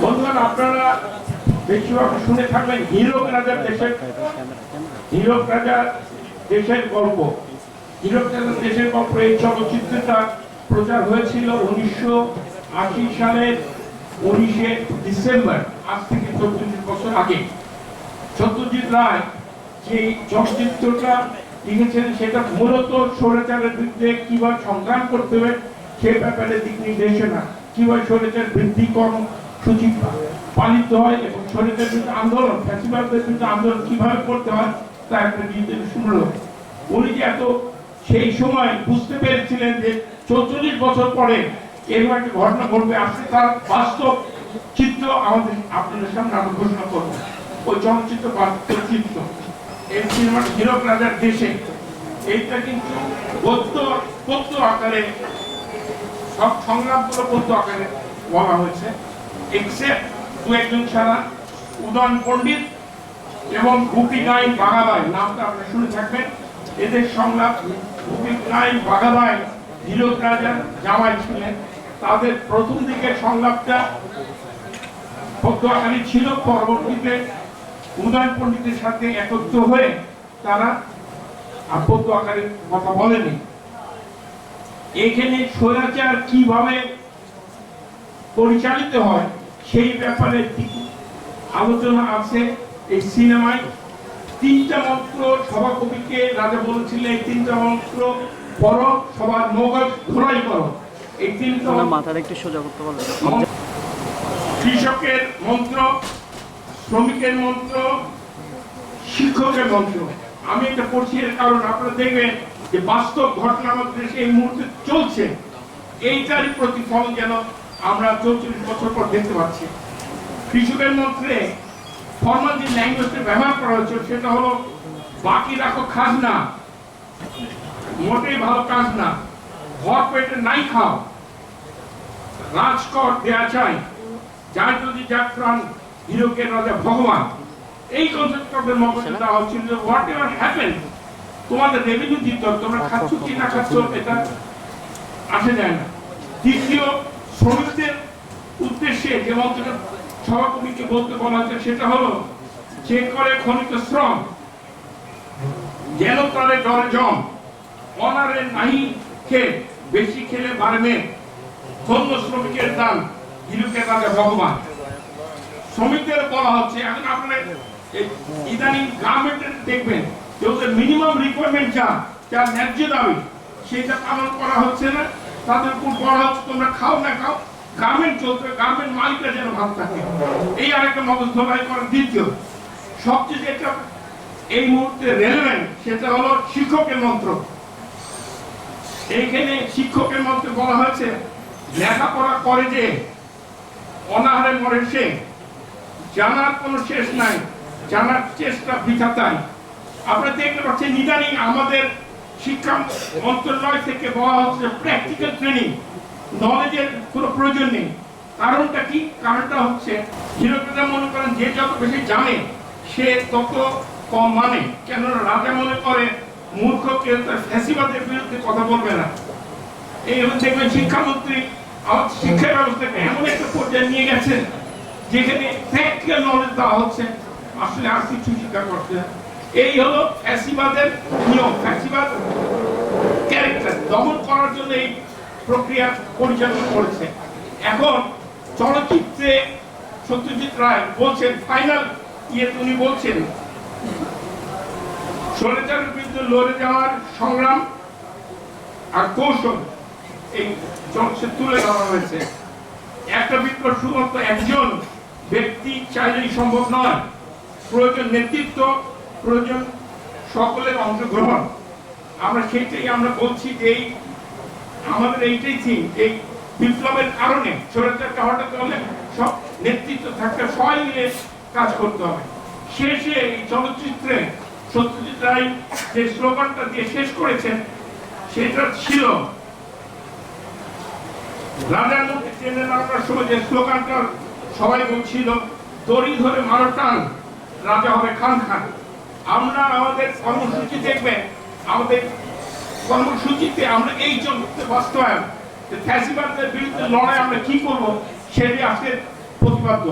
বন্ধুগণ, আপনারা বেশিরভাগ শুনে থাকবেন হীরক রাজার দেশের গল্প। হীরক রাজার দেশের গল্প এই চলচ্চিত্রটা প্রচার হয়েছিল 1980 সালের 19শে ডিসেম্বর, আজ থেকে 34 বছর আগে। সত্যজিৎ রায় যে চলচ্চিত্রটা লিখেছেন সেটা মূলত স্বৈরাচারের বিরুদ্ধে কিভাবে সংগ্রাম করতে হবে সে ব্যাপারে দিক নির্দেশনা, কিভাবে স্বৈরাচার বৃদ্ধি কর্মসূচি পালিত হয় এবং স্বৈরাচারের বিরুদ্ধে আন্দোলন, ফ্যাসিবাদের বিরুদ্ধে আন্দোলন কিভাবে করতে হয় তা একটা নির্দেশনা। উনি যে এত সেই সময় বুঝতে পেরেছিলেন যে 44 বছর পরে এরকম একটা ঘটনা ঘটবে, আসলে তার বাস্তব চিত্র আমাদের আপনাদের সামনে আমরা ঘোষণা করবো। ওই চলচ্চিত্র বাস্তব চিত্র, এই সিনেমাটা হীরক রাজার দেশে, এইটা কিন্তু পদ্য আকারে সব সংগ্রামগুলো পদ্য আকারে বলা হয়েছে, এক্সেপ্ট দু একজন ছাড়া, উদয়ন পণ্ডিত এবং গোপীনাথ বাঘাবাই, নামটা আপনারা শুনে থাকবেন। এদের সংলাপ, গোপীনাথ বাঘাবাই হীরক রাজার জামাই ছিলেন। তাদের প্রথম দিকের সংলাপটা পদ্য আকারে ছিল, পরবর্তীতে উদয়ন পণ্ডিতের সাথে একত্র হয়ে তারা পদ্য আকারে কথা বলেনি। এখানে স্বৈরাচার কিভাবে পরিচালিত হয় সেই ব্যাপারে আলোচনা আছে এই সিনেমায়। 3টা মন্ত্র সভাকবিকে রাজা বলেছিলেন, এই 3টা মন্ত্র পড়ো, সবার মগজ ধরাই করো। এই 3টা মাথাটা একটু সোজা করতে বলেন। কৃষকের মন্ত্র, শ্রমিকের মন্ত্র, শিক্ষকের মন্ত্র। আমি এটা পড়ছি এর কারণ আপনারা দেখবেন যে বাস্তব ঘটনা আমাদের দেশে এই মুহূর্তে চলছে, এইটারই প্রতিফলন যেন আমরা 44 বছর পর দেখতে পাচ্ছি। কৃষকের মন্ত্রে ফর্মাল যে ল্যাঙ্গুয়েজটা ব্যবহার করা হয়েছে সেটা হলো বাকি রাখো খাজনা, মোটেই ভালো কাজ না, ঘর পেটে নাই খাও, রাজকর দেয়া চাই, যার যদি যার প্রাণ হীরকের রাজা ভগবান। এই কনসেপ্টটাদের মগজে দেওয়া হচ্ছিল যে হোয়াট এভার হ্যাপেন, তোমাদের রেভিনিউ দিতে হবে, তোমরা খাচ্ছ কি না খাচ্ছ এটা আসে যায় না। দ্বিতীয়, শ্রমিকদের উদ্দেশ্যে যে মন্ত্রটা সভাকবিকে বলতে বলা হচ্ছে সেটা হলো, যে করে খনিত শ্রম যেন তারে ডরে জম, অনারে নাহি খেয়ে বেশি খেলে বাড়বে, ধন্য শ্রমিকের দান হীরকের রাজা ভগবান। শ্রমিকদের বলা হচ্ছে, এখন আপনারা ইদানিং গার্মেন্টের দেখবেন যে ওদের মিনিমাম রিকোয়ারমেন্ট যা ন্যায্য দাবি সেটা পালন করা হচ্ছে না। তাদের উপর বলা হচ্ছে তোমরা খাও না খাও, গার্মেন্ট চলতে, গার্মেন্ট মালিকরা যেন ভালো থাকে, এই আরেকটা মগজ ধরাই করার। দ্বিতীয়, সবচেয়ে যেটা এই মুহূর্তে রেলেভেন্ট সেটা হলো শিক্ষকের মন্ত্র। এইখানে শিক্ষকের মন্ত্রে বলা হয়েছে, লেখাপড়া করে যে অনাহারে মরে সে, জানার কোনো শেষ নাই, জানার চেষ্টা বৃথা তাই। আপনারা দেখতে পাচ্ছেন ইদানিং আমাদের শিক্ষা মন্ত্রণালয় থেকে বলা হচ্ছে প্র্যাকটিক্যাল ট্রেনিং, নলেজের কোনো প্রয়োজন নেই। কারণটা কি? কারণটা হচ্ছে হীরক রাজা মনে করেন যে যত বেশি জানে সে তত কম মানে। কেন রাজা মনে করে মূর্খ কেউ তার ফ্যাসিবাদের বিরুদ্ধে কথা বলবে না। এই দেখবেন শিক্ষামন্ত্রী আমাদের শিক্ষা ব্যবস্থাকে এমন একটা পর্যায়ে নিয়ে গেছেন যেখানে প্র্যাকটিক্যাল নলেজ দেওয়া হচ্ছে, আসলে আর কিছু শিক্ষা করতে। এই হলো ফ্যাসিবাদের নিয়ম, ফ্যাসিবাদ ক্যারেক্টার দমন করার জন্য এই প্রক্রিয়া পরিচালনা করেছে। এখন চলচ্চিত্রে সত্যজিৎ রায় বলছেন, ফাইনাল উনি বলছেন স্বৈরাচারের বিরুদ্ধে লড়ে যাওয়ার সংগ্রাম আর কৌশল এই চলচ্চিত্রে তুলে ধরা হয়েছে। একটা বিপ্লব শুধুমাত্র একজন ব্যক্তি চাইলেই সম্ভব নয়, প্রয়োজন নেতৃত্ব, প্রয়োজন সকলের অংশগ্রহণ। আমরা সেইটাই আমরা বলছি যে আমাদের এইটাই থিম, এই বিপ্লবের কারণে স্বৈরাচারকে হটাতে হলে সব নেতৃত্ব থাকতে সবাই মিলে কাজ করতে হবে। শেষে এই চলচ্চিত্রে সত্যজিৎ রায় যে স্লোগানটা দিয়ে শেষ করেছেন সেটা ছিল, রাজার মধ্যে ট্রেনে নামার সময় যে স্লোগানটা সবাই বলছিল, দড়ি ধরে মারো টান, রাজা হবে খান খান। আমরা আমাদের কর্মসূচি দেখবেন, আমাদের কর্মসূচিতে আমরা এই চলচ্চিত্র বাস্তবায়ন, ফ্যাসিবাদের বিরুদ্ধে লড়াই আমরা কি করবো সেটি আজকে প্রতিপাদ্য।